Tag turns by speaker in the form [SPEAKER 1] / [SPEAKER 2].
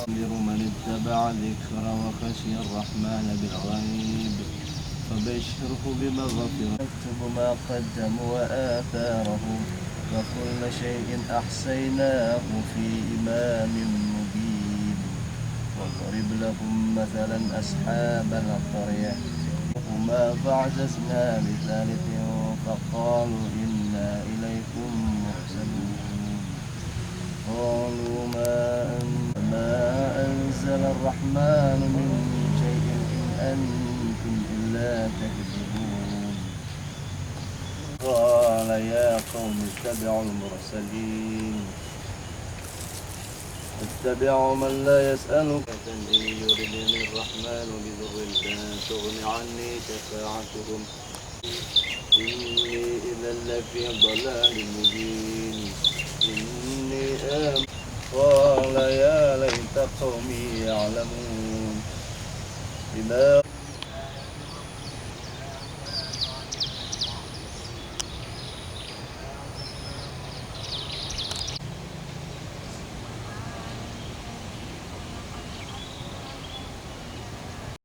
[SPEAKER 1] من اتبع ذكر وخشي الرحمن بالغيب فبشره بمغفرة. نكتب ما قدموا وآثارهم وكل شيء أحصيناه في إمام مبين. واضرب لهم مثلا أصحاب القرية هما فعززنا بثالث فقالوا إنا إليكم مرسلون. قالوا ما أنزل الرحمن من شيء إن أنتم إلا تكذبون. قال يا قوم اتبعوا المرسلين اتبعوا من لا يسألك إن يردني الرحمن بضر لا تغن عني شفاعتهم إني إذا لفي ضلال مبين. إني آمن. قال يا ليت قومي يعلمون بما